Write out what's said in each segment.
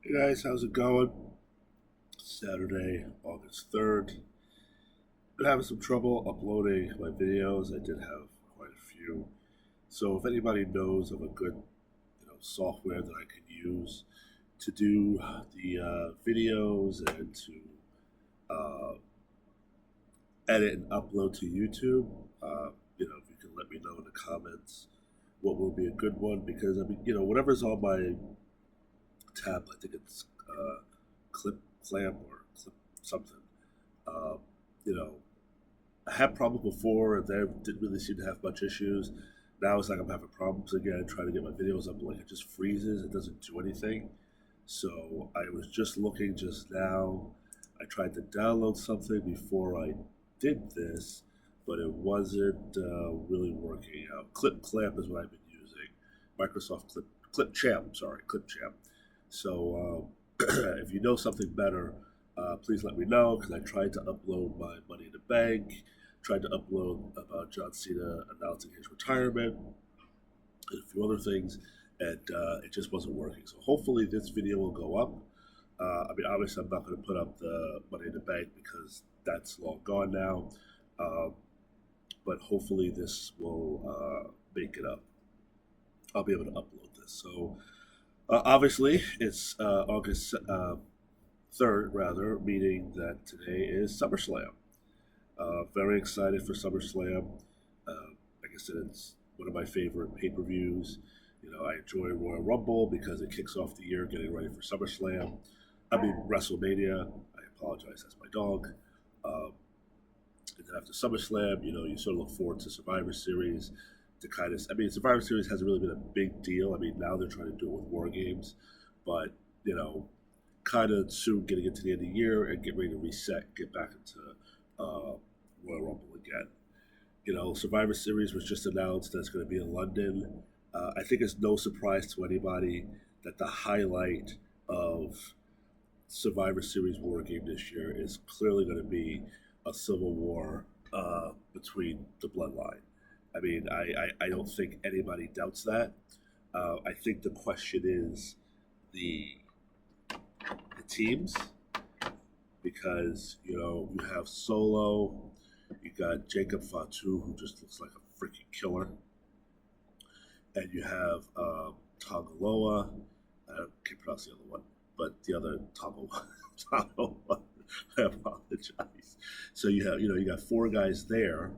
Hey guys, how's it going? Saturday, August 3rd. Been having some trouble uploading my videos. I did have quite a few. So if anybody knows of a good, software that I could use to do the videos and to uh, edit and upload to YouTube, if you can let me know in the comments what will be a good one because whatever's on my tab, I think it's Clip Clamp or Clip something. Um, you know, I had problems before, and they didn't really seem to have much issues. Now it's like I'm having problems again trying to get my videos up. Like it just freezes; it doesn't do anything. So I was just looking just now. I tried to download something before I did this, but it wasn't really working out. Clip Clamp is what I've been using. Microsoft Clip Champ. Sorry, Clip Champ. So if you know something better, please let me know because I tried to upload my Money in the Bank, tried to upload about John Cena announcing his retirement, and a few other things, and it just wasn't working. So hopefully this video will go up. Obviously, I'm not going to put up the Money in the Bank because that's long gone now, um, but hopefully this will make it up. I'll be able to upload this. So obviously, it's August 3rd, rather, meaning that today is SummerSlam. Very excited for SummerSlam. Like I said, it's one of my favorite pay per views. I enjoy Royal Rumble because it kicks off the year getting ready for SummerSlam. WrestleMania. I apologize, that's my dog. Um, and then after SummerSlam, you sort of look forward to Survivor Series. Survivor Series hasn't really been a big deal. Now they're trying to do it with War Games, but you know, kind of soon getting into the end of the year and get ready to reset, get back into Royal Rumble again. Survivor Series was just announced that it's going to be in London. I think it's no surprise to anybody that the highlight of Survivor Series War Game this year is clearly going to be a civil war between the bloodline. I don't think anybody doubts that. I think the question is the the teams because you have Solo, you got Jacob Fatu who just looks like a freaking killer, and you have Tongaloa. I can't pronounce the other one, but the other Tongaloa. I apologize. So you got four guys there,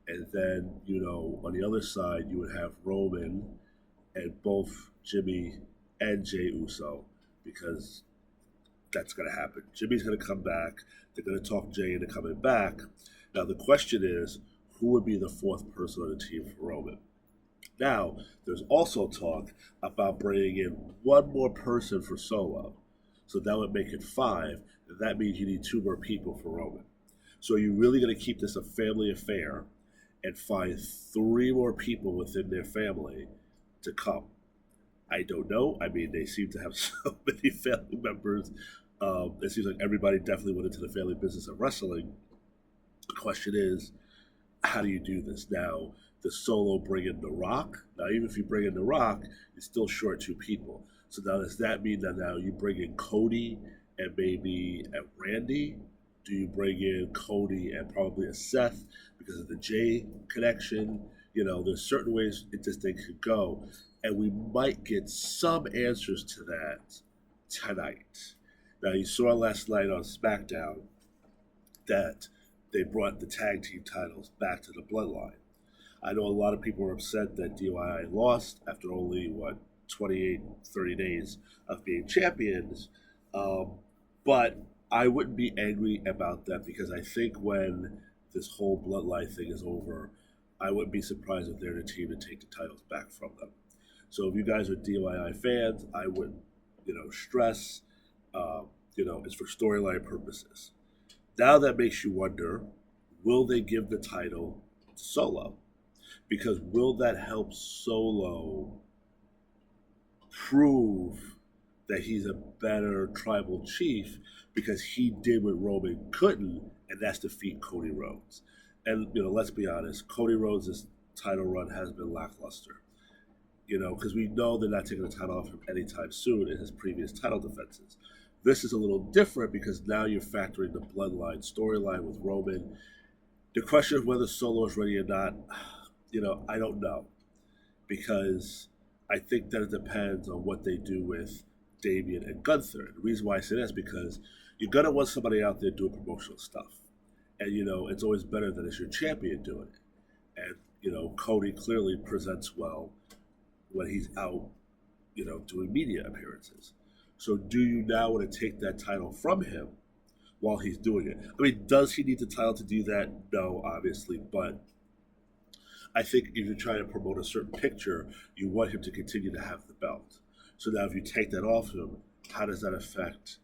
and then on the other side you would have Roman and both Jimmy and Jey Uso because that's going to happen. Jimmy's going to come back. They're going to talk Jey into coming back. Now the question is, who would be the fourth person on the team for Roman? Now there's also talk about bringing in one more person for Solo, so that would make it five. And that means you need two more people for Roman. So are you really going to keep this a family affair and find three more people within their family to come? I don't know. They seem to have so many family members. It seems like everybody definitely went into the family business of wrestling. The question is, how do you do this? Now, the Solo bring in The Rock. Now, even if you bring in The Rock, you're still short two people. So now, does that mean that now you bring in Cody and maybe a Randy? Do you bring in Cody and probably a Seth because of the Jay connection? There's certain ways this thing could go, and we might get some answers to that tonight. Now, you saw last night on SmackDown that they brought the tag team titles back to the bloodline. I know a lot of people are upset that DIY lost after only, 28, 30 days of being champions. Um, but I wouldn't be angry about that because I think when this whole bloodline thing is over, I wouldn't be surprised if they're the team to take the titles back from them. So if you guys are DIY fans, I wouldn't, stress. It's for storyline purposes. Now that makes you wonder, will they give the title to Solo? Because will that help Solo prove that he's a better tribal chief because he did what Roman couldn't, and that's defeat Cody Rhodes. And let's be honest, Cody Rhodes' title run has been lackluster. because we know they're not taking the title off him anytime soon in his previous title defenses. This is a little different because now you're factoring the bloodline storyline with Roman. The question of whether Solo is ready or not, I don't know, because I think that it depends on what they do with Damian and Gunther. And the reason why I say that is because you're gonna want somebody out there doing promotional stuff, and it's always better than it's your champion doing it. And Cody clearly presents well when he's out, doing media appearances. So do you now want to take that title from him while he's doing it? I mean, does he need the title to do that? No, obviously, but I think if you're trying to promote a certain picture, you want him to continue to have the belt. So now if you take that off him, how does that affect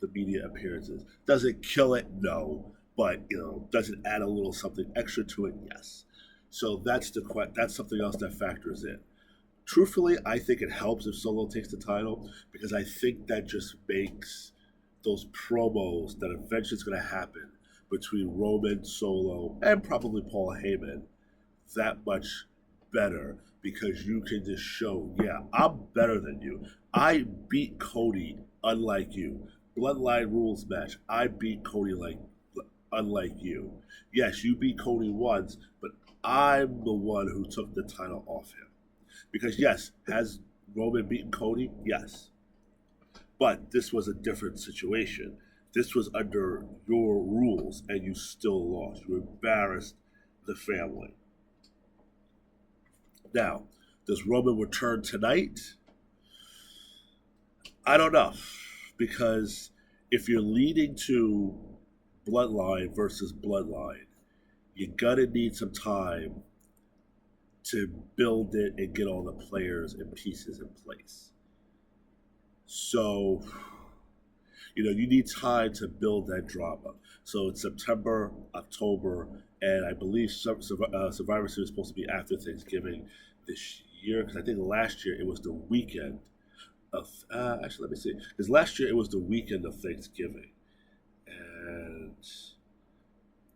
the media appearances? Does it kill it? No. But, does it add a little something extra to it? Yes. So that's something else that factors in. Truthfully, I think it helps if Solo takes the title because I think that just makes those promos that eventually is going to happen between Roman, Solo, and probably Paul Heyman that much better because you can just show, yeah, I'm better than you. I beat Cody unlike you. Bloodline rules match. I beat Cody unlike you. Yes, you beat Cody once, but I'm the one who took the title off him. Because yes, has Roman beaten Cody? Yes. But this was a different situation. This was under your rules and you still lost. You embarrassed the family. Now, does Roman return tonight? I don't know. Because if you're leading to Bloodline versus Bloodline, you're going to need some time to build it and get all the players and pieces in place. So, you need time to build that drama. So it's September, October, and I believe Survivor Series is supposed to be after Thanksgiving this year, because I think last year it was the weekend of, actually, let me see, because last year it was the weekend of Thanksgiving, and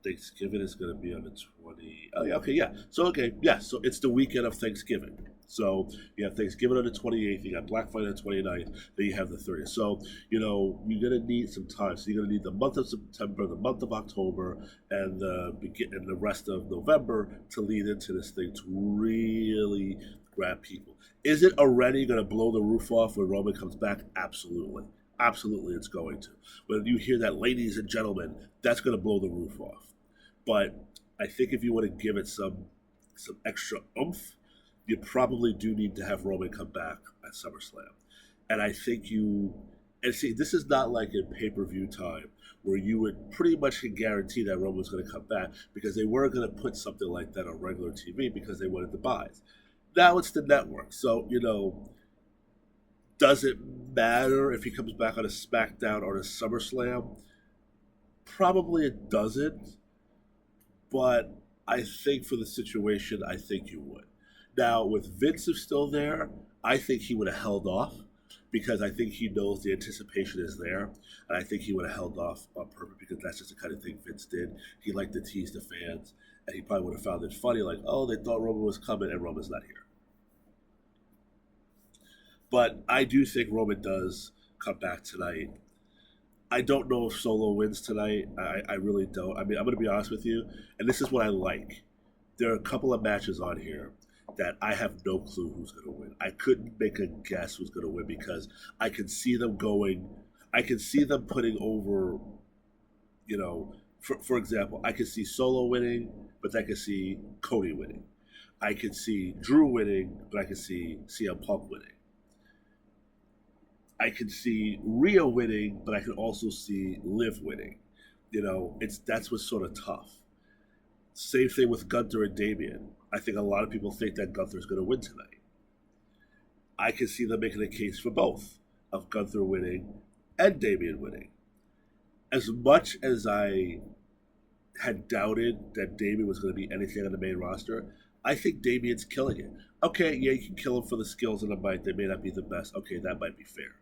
Thanksgiving is going to be on the 20. Oh, yeah, okay, yeah. So, so it's the weekend of Thanksgiving. So you have Thanksgiving on the 28th, you got Black Friday on the 29th, then you have the 30th. So, you're going to need some time. So you're going to need the month of September, the month of October, and the rest of November to lead into this thing to really grab people. Is it already going to blow the roof off when Roman comes back? Absolutely. Absolutely, it's going to. When you hear that, ladies and gentlemen, that's going to blow the roof off. But I think if you want to give it some extra oomph, you probably do need to have Roman come back at SummerSlam. And I think this is not like in pay-per-view time where you would pretty much guarantee that Roman's going to come back because they weren't going to put something like that on regular TV because they wanted the buys. Now it's the network. So, does it matter if he comes back on a SmackDown or a SummerSlam? Probably it doesn't. But I think for the situation, I think you would. Now, with Vince still there, I think he would have held off because I think he knows the anticipation is there. And I think he would have held off on purpose because that's just the kind of thing Vince did. He liked to tease the fans. And he probably would have found it funny, like, oh, they thought Roman was coming and Roman's not here. But I do think Roman does come back tonight. I don't know if Solo wins tonight. I really don't. I mean, I'm going to be honest with you, and this is what I like. There are a couple of matches on here that I have no clue who's going to win. I couldn't make a guess who's going to win because I can see them going. I can see them putting over, for example, I can see Solo winning, but I can see Cody winning. I can see Drew winning, but I can see CM Punk winning. I can see Rhea winning, but I can also see Liv winning. That's what's sort of tough. Same thing with Gunther and Damian. I think a lot of people think that Gunther's going to win tonight. I can see them making a case for both, of Gunther winning and Damian winning. As much as I had doubted that Damian was going to be anything on the main roster, I think Damian's killing it. Okay, yeah, you can kill him for the skills and the might. They may not be the best. Okay, that might be fair.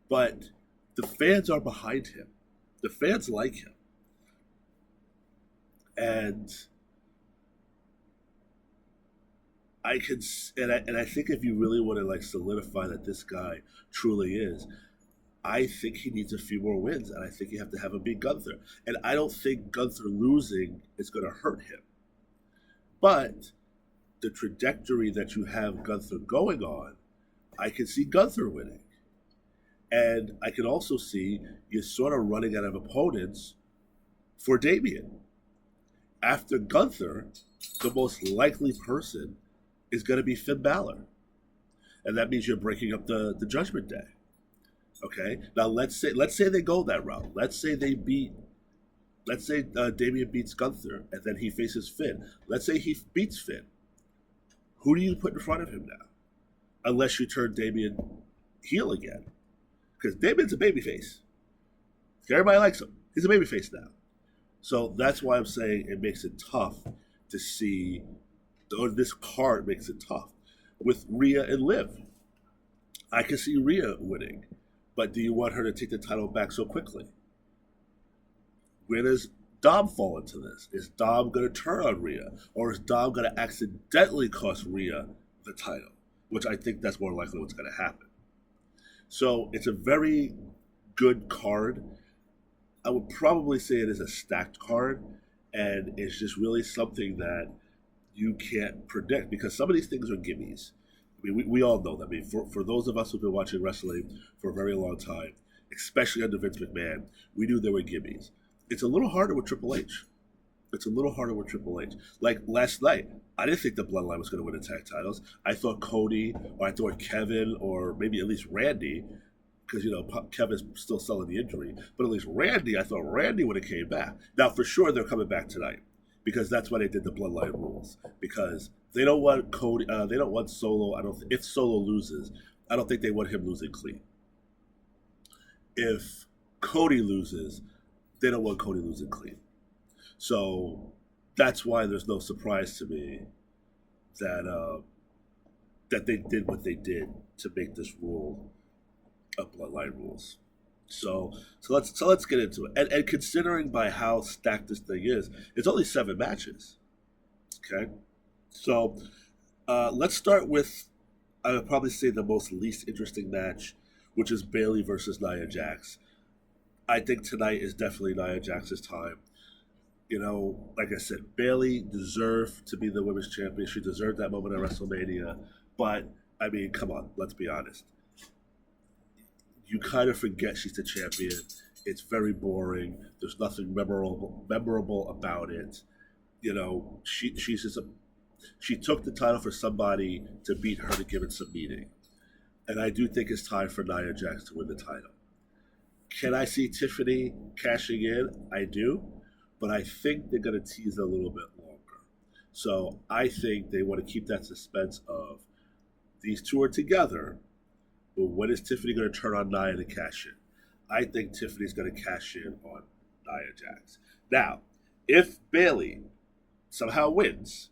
But the fans are behind him. The fans like him. And I can, and I think if you really want to like solidify that this guy truly is, I think he needs a few more wins, and I think you have to have him beat Gunther. And I don't think Gunther losing is going to hurt him, but the trajectory that you have Gunther going on, I can see Gunther winning, and I can also see you sort of running out of opponents for Damian. After Gunther, the most likely person is going to be Finn Balor, and that means you're breaking up the Judgment Day. Okay, now let's say they go that route. Let's say Damian beats Gunther, and then he faces Finn. Let's say he beats Finn. Who do you put in front of him now? Unless you turn Damian heel again, because Damian's a babyface. Everybody likes him. He's a babyface now. So that's why I'm saying it makes it tough to see, or this card makes it tough. With Rhea and Liv, I can see Rhea winning, but do you want her to take the title back so quickly? Where does Dom fall into this? Is Dom going to turn on Rhea, or is Dom going to accidentally cost Rhea the title? Which I think that's more likely what's going to happen. So it's a very good card. I would probably say it is a stacked card, and it's just really something that you can't predict because some of these things are gimmies. I mean, we all know that. I mean, for those of us who've been watching wrestling for a very long time, especially under Vince McMahon, we knew there were gimmies. It's a little harder with Triple H. Like last night, I didn't think the Bloodline was going to win the tag titles. I thought Cody, or I thought Kevin, or maybe at least Randy, because Kevin's still selling the injury, but at least Randy, I thought Randy would have came back. Now for sure they're coming back tonight because that's why they did the Bloodline rules, because they don't want Cody, they don't want Solo. If Solo loses, I don't think they want him losing clean. If Cody loses, they don't want Cody losing clean. So that's why there's no surprise to me that that they did what they did to make this rule of Bloodline rules. So let's get into it. And considering by how stacked this thing is, it's only 7 matches. Okay, so let's start with, I would probably say, the most least interesting match, which is Bayley versus Nia Jax. I think tonight is definitely Nia Jax's time. Like I said, Bayley deserved to be the women's champion. She deserved that moment at WrestleMania. But I mean, come on, let's be honest. You kind of forget she's the champion. It's very boring. There's nothing memorable about it. She took the title for somebody to beat her to give it some meaning. And I do think it's time for Nia Jax to win the title. Can I see Tiffany cashing in? I do. But I think they're going to tease it a little bit longer. So I think they want to keep that suspense of these two are together, but when is Tiffany going to turn on Nia to cash in? I think Tiffany's going to cash in on Nia Jax. Now, if Bayley somehow wins,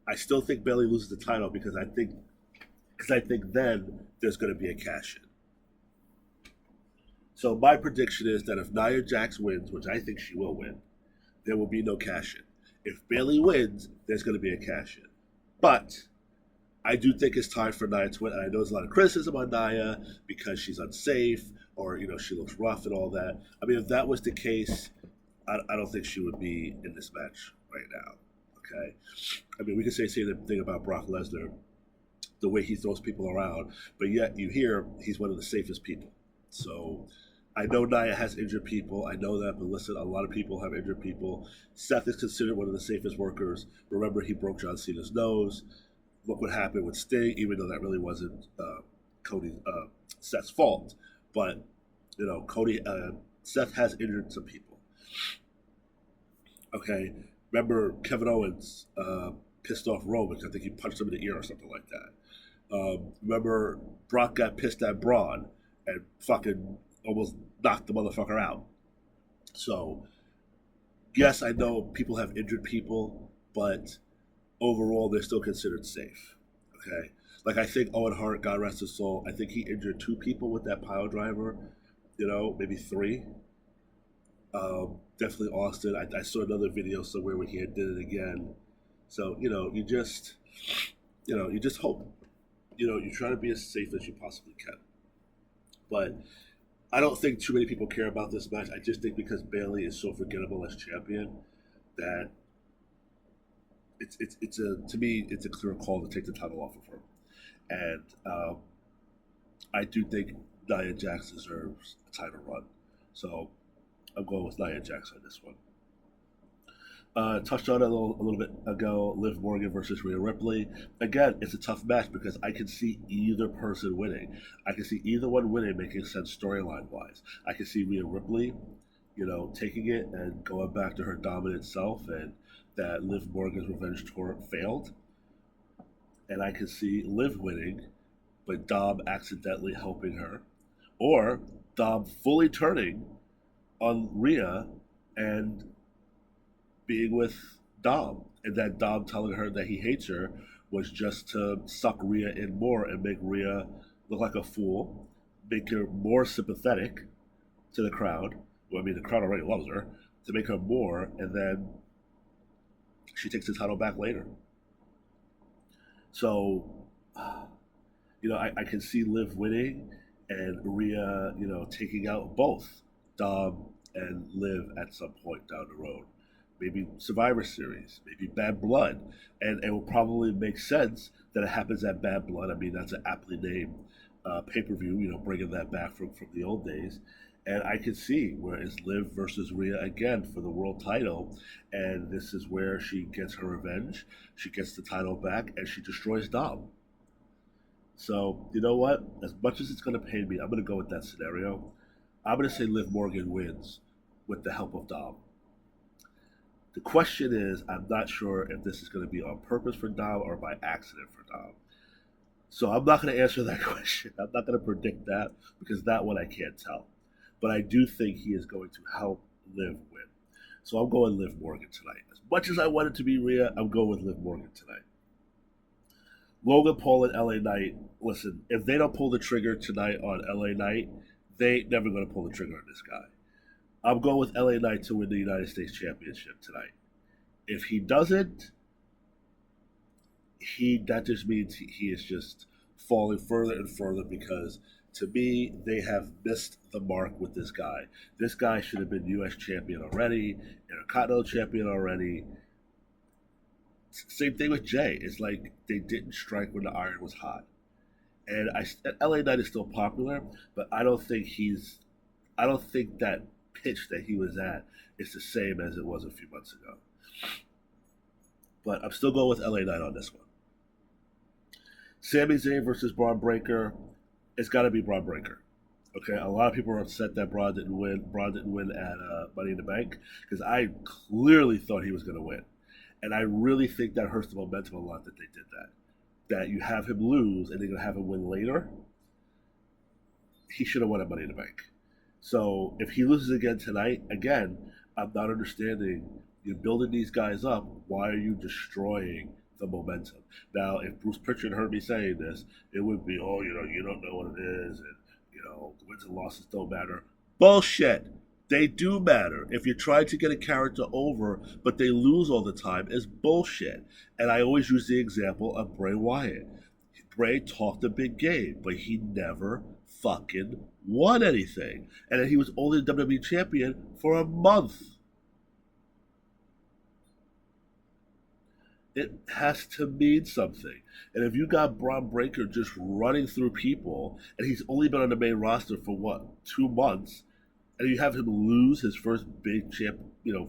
I still think Bayley loses the title because I think then there's going to be a cash in. So my prediction is that if Nia Jax wins, which I think she will win, there will be no cash in. If Bayley wins, there's going to be a cash in. But I do think it's time for Nia to win. And I know there's a lot of criticism on Nia because she's unsafe or, she looks rough and all that. I mean, if that was the case, I don't think she would be in this match right now. Okay? I mean, we could say the same thing about Brock Lesnar, the way he throws people around, but yet you hear he's one of the safest people. So I know Nia has injured people. I know that, but listen, a lot of people have injured people. Seth is considered one of the safest workers. Remember, he broke John Cena's nose. Look what happened with Sting, even though that really wasn't Seth's fault. But Seth has injured some people. Okay, remember Kevin Owens pissed off Roman. I think he punched him in the ear or something like that. Remember Brock got pissed at Braun and fucking almost knocked the motherfucker out. So, yes, I know people have injured people, but overall, they're still considered safe. Okay? Like, I think Owen Hart, God rest his soul, I think he injured 2 people with that pile driver, maybe 3. Definitely Austin. I saw another video somewhere where he did it again. So, You just hope. You try to be as safe as you possibly can. But I don't think too many people care about this match. I just think because Bailey is so forgettable as champion that it's a to me it's a clear call to take the title off of her. And I do think Nia Jax deserves a title run. So I'm going with Nia Jax on this one. Touched on it a little bit ago. Liv Morgan versus Rhea Ripley. Again, it's a tough match because I can see either person winning. I can see either one winning, making sense storyline wise. I can see Rhea Ripley, taking it and going back to her dominant self, and that Liv Morgan's revenge tour failed. And I can see Liv winning, but Dom accidentally helping her, or Dom fully turning on Rhea and being with Dom, and that Dom telling her that he hates her was just to suck Rhea in more and make Rhea look like a fool, make her more sympathetic to the crowd. Well, I mean, the crowd already loves her, to make her more, and then she takes the title back later. So, I can see Liv winning and Rhea, taking out both Dom and Liv at some point down the road. Maybe Survivor Series, maybe Bad Blood, and it will probably make sense that it happens at Bad Blood. I mean, that's an aptly named pay per view, bringing that back from the old days. And I can see where it's Liv versus Rhea again for the world title, and this is where she gets her revenge. She gets the title back, and she destroys Dom. So you know what? As much as it's going to pain me, I'm going to go with that scenario. I'm going to say Liv Morgan wins with the help of Dom. The question is, I'm not sure if this is going to be on purpose for Dom or by accident for Dom. So I'm not going to answer that question. I'm not going to predict that because that one I can't tell. But I do think he is going to help Liv win. So I'm going Liv Morgan tonight. As much as I want it to be Rhea, I'm going with Liv Morgan tonight. Logan Paul and LA Knight, listen, if they don't pull the trigger tonight on LA Knight, they ain't never going to pull the trigger on this guy. I'm going with LA Knight to win the United States Championship tonight. If he doesn't, that just means he is just falling further and further because to me they have missed the mark with this guy. This guy should have been U.S. champion already, Intercontinental champion already. Same thing with Jay. It's like they didn't strike when the iron was hot. And LA Knight is still popular, but I don't think that pitch that he was at is the same as it was a few months ago. But I'm still going with LA Knight on this one. Sami Zayn versus Braun Breaker. It's got to be Braun Breaker. Okay, a lot of people are upset that Braun didn't win. Braun didn't win at Money in the Bank because I clearly thought he was going to win, and I really think that hurts the momentum a lot that they did that. That you have him lose and they're going to have him win later. He should have won at Money in the Bank. So if he loses again tonight, again, I'm not understanding. You're building these guys up. Why are you destroying the momentum? Now, if Bruce Pritchard heard me saying this, it would be, you don't know what it is, and the wins and losses don't matter. Bullshit. They do matter. If you're trying to get a character over, but they lose all the time, is bullshit. And I always use the example of Bray Wyatt. Bray talked a big game, but he never fucking won anything. And then he was only the WWE champion for a month. It has to mean something. And if you got Braun Breaker just running through people, and he's only been on the main roster for 2 months, and you have him lose his first big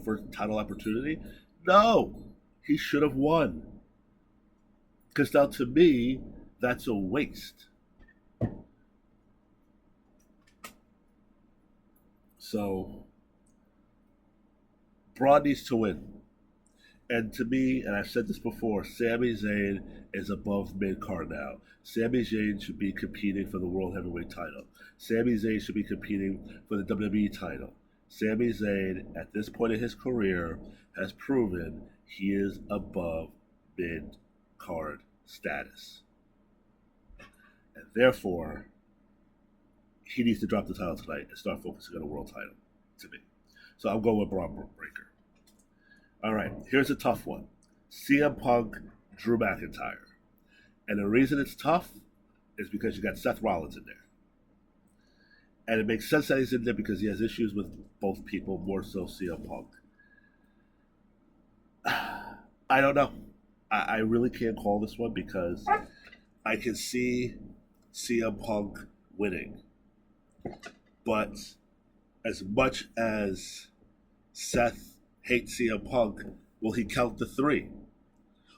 first title opportunity, no, he should have won. Because now to me, that's a waste. So, Braun needs to win. And to me, and I've said this before, Sami Zayn is above mid-card now. Sami Zayn should be competing for the World Heavyweight title. Sami Zayn should be competing for the WWE title. Sami Zayn, at this point in his career, has proven he is above mid-card status. And therefore, he needs to drop the title tonight and start focusing on the world title, to me. So I'm going with Braun Breaker. All right, here's a tough one. CM Punk, Drew McIntyre. And the reason it's tough is because you got Seth Rollins in there. And it makes sense that he's in there because he has issues with both people, more so CM Punk. I don't know. I really can't call this one because I can see CM Punk winning. But as much as Seth hates CM Punk, will he count to 3?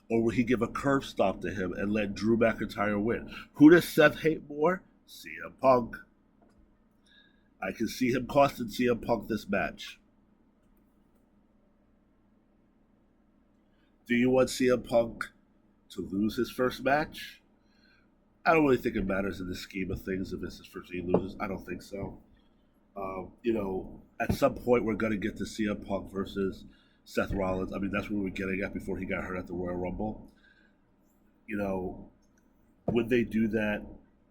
Or will he give a curve stop to him and let Drew McIntyre win? Who does Seth hate more? CM Punk. I can see him costing CM Punk this match. Do you want CM Punk to lose his first match? I don't really think it matters in the scheme of things if it's his first he loses. I don't think so. At some point we're going to get to CM Punk versus Seth Rollins. I mean, that's what we were getting at before he got hurt at the Royal Rumble. Would they do that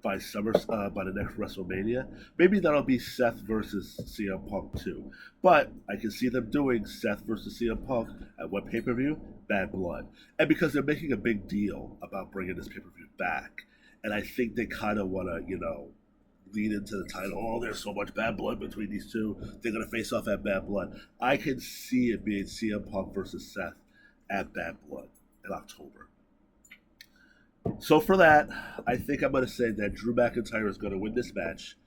by by the next WrestleMania? Maybe that'll be Seth versus CM Punk too. But I can see them doing Seth versus CM Punk at what pay-per-view? Bad Blood. And because they're making a big deal about bringing this pay-per-view back. And I think they kind of want to, lead into the title. Oh, there's so much bad blood between these two. They're going to face off at Bad Blood. I can see it being CM Punk versus Seth at Bad Blood in October. So for that, I think I'm going to say that Drew McIntyre is going to win this match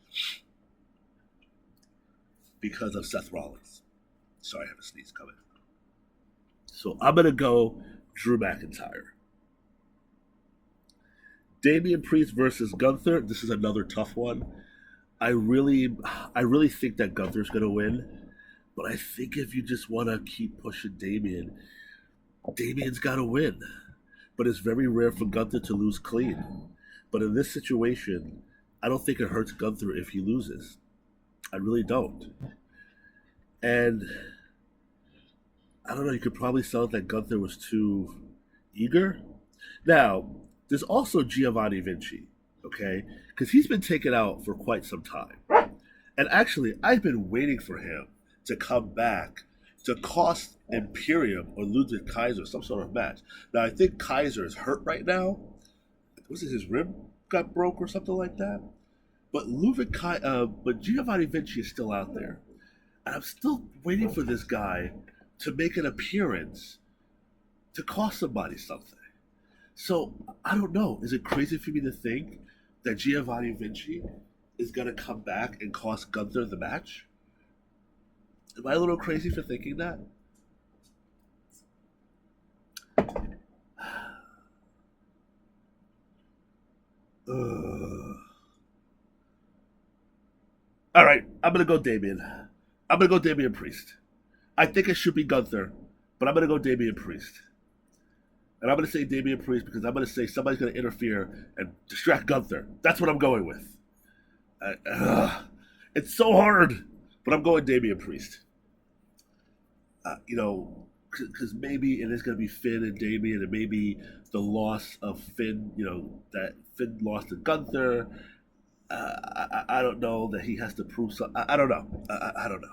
because of Seth Rollins. Sorry, I have a sneeze coming. So I'm going to go Drew McIntyre. Damian Priest versus Gunther. This is another tough one. I really think that Gunther's going to win. But I think if you just want to keep pushing Damian's got to win. But it's very rare for Gunther to lose clean. But in this situation, I don't think it hurts Gunther if he loses. I really don't. And I don't know, you could probably sell it that Gunther was too eager. Now, there's also Giovanni Vinci, okay? Because he's been taken out for quite some time. And actually, I've been waiting for him to come back to cost Imperium or Ludwig Kaiser some sort of match. Now, I think Kaiser is hurt right now. Was it his rib got broke or something like that? But but Giovanni Vinci is still out there. And I'm still waiting for this guy to make an appearance to cost somebody something. So, I don't know. Is it crazy for me to think that Giovanni Vinci is going to come back and cost Gunther the match? Am I a little crazy for thinking that? All right, I'm going to go Damian. I'm going to go Damian Priest. I think it should be Gunther, but I'm going to go Damian Priest. And I'm going to say Damian Priest because I'm going to say somebody's going to interfere and distract Gunther. That's what I'm going with. It's so hard, but I'm going Damian Priest. Because maybe it is going to be Finn and Damian, and maybe the loss of Finn, that Finn lost to Gunther. I don't know that he has to prove something. I don't know. I don't know.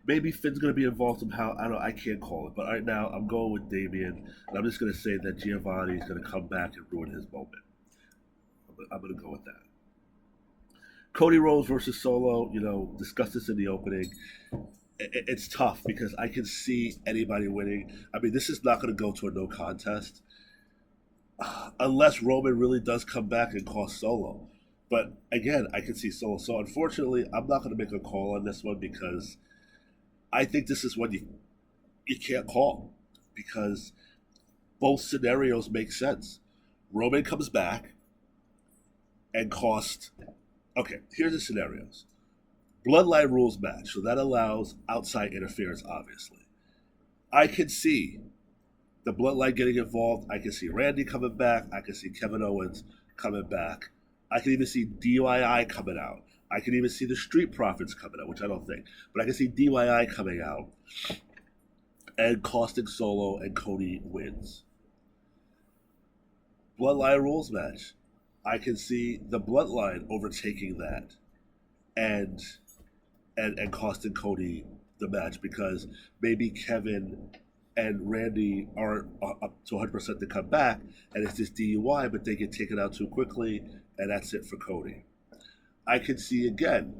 Maybe Finn's going to be involved somehow. I can't call it. But right now, I'm going with Damian. And I'm just going to say that Giovanni is going to come back and ruin his moment. I'm going to go with that. Cody Rhodes versus Solo, discussed this in the opening. It's tough because I can see anybody winning. I mean, this is not going to go to a no contest. Unless Roman really does come back and cost Solo. But again, I can see Solo. So unfortunately, I'm not going to make a call on this one because I think this is one you can't call because both scenarios make sense. Roman comes back and cost. Okay, here's the scenarios. Bloodline rules match, so that allows outside interference, obviously. I can see the Bloodline getting involved. I can see Randy coming back. I can see Kevin Owens coming back. I can even see DIY coming out. I can even see the Street Profits coming out, which I don't think. But I can see DIY coming out and costing Solo and Cody wins. Bloodline rules match. I can see the Bloodline overtaking that and costing Cody the match because maybe Kevin and Randy aren't up to 100% to come back, and it's this DUI, but they get taken out too quickly, and that's it for Cody. I can see again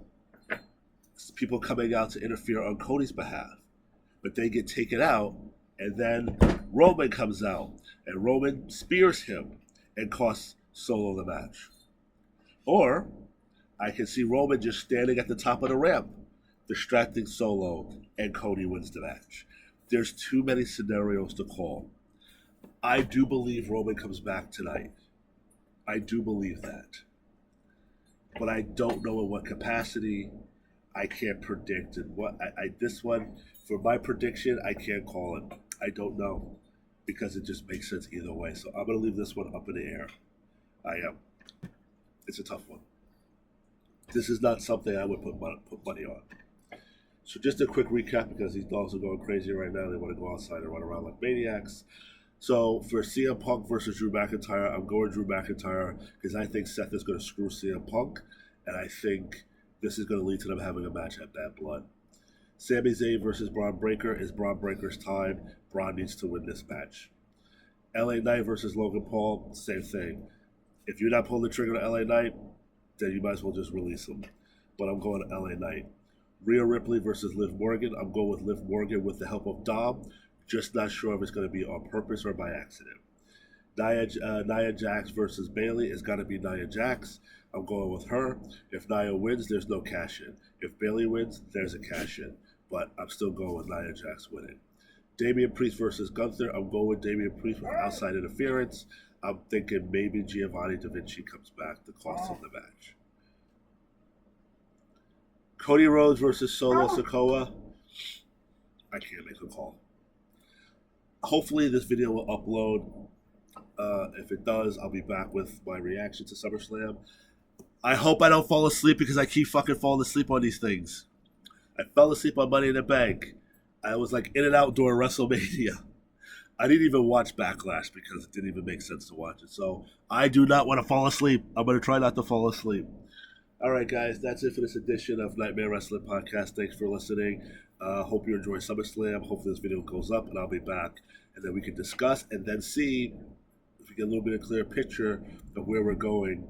people coming out to interfere on Cody's behalf, but they get taken out, and then Roman comes out, and Roman spears him and costs Solo the match. Or I can see Roman just standing at the top of the ramp, distracting Solo, and Cody wins the match. There's too many scenarios to call. I do believe Roman comes back tonight. I do believe that. But I don't know in what capacity. I can't predict. And what this one, for my prediction, I can't call it. I don't know because it just makes sense either way. So I'm going to leave this one up in the air. I am. It's a tough one. This is not something I would put money on. So just a quick recap because these dogs are going crazy right now. They want to go outside and run around like maniacs. So for CM Punk versus Drew McIntyre, I'm going Drew McIntyre because I think Seth is going to screw CM Punk, and I think this is going to lead to them having a match at Bad Blood. Sami Zayn versus Braun Breaker is Braun Breaker's time. Braun needs to win this match. LA Knight versus Logan Paul, same thing. If you're not pulling the trigger to LA Knight, then you might as well just release him. But I'm going to LA Knight. Rhea Ripley versus Liv Morgan. I'm going with Liv Morgan with the help of Dom. Just not sure if it's going to be on purpose or by accident. Nia Jax versus Bayley. It's got to be Nia Jax. I'm going with her. If Nia wins, there's no cash in. If Bayley wins, there's a cash in. But I'm still going with Nia Jax winning. Damian Priest versus Gunther. I'm going with Damian Priest with outside interference. I'm thinking maybe Giovanni Da Vinci comes back to cost him the match. Cody Rhodes versus Solo Sikoa. I can't make a call. Hopefully this video will upload. If it does, I'll be back with my reaction to SummerSlam. I hope I don't fall asleep because I keep fucking falling asleep on these things. I fell asleep on Money in the Bank. I was like in and out during WrestleMania. I didn't even watch Backlash because it didn't even make sense to watch it. So I do not want to fall asleep. I'm going to try not to fall asleep. All right, guys, that's it for this edition of Nightmare Wrestling Podcast. Thanks for listening. Hope you enjoy SummerSlam. Hopefully this video goes up, and I'll be back. And then we can discuss and then see if we get a little bit of a clear picture of where we're going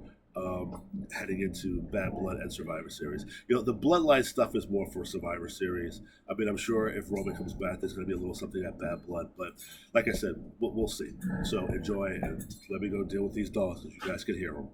heading into Bad Blood and Survivor Series. You know, the Bloodline stuff is more for Survivor Series. I mean, I'm sure if Roman comes back, there's going to be a little something at Bad Blood. But like I said, we'll see. So enjoy, and let me go deal with these dogs so you guys can hear them.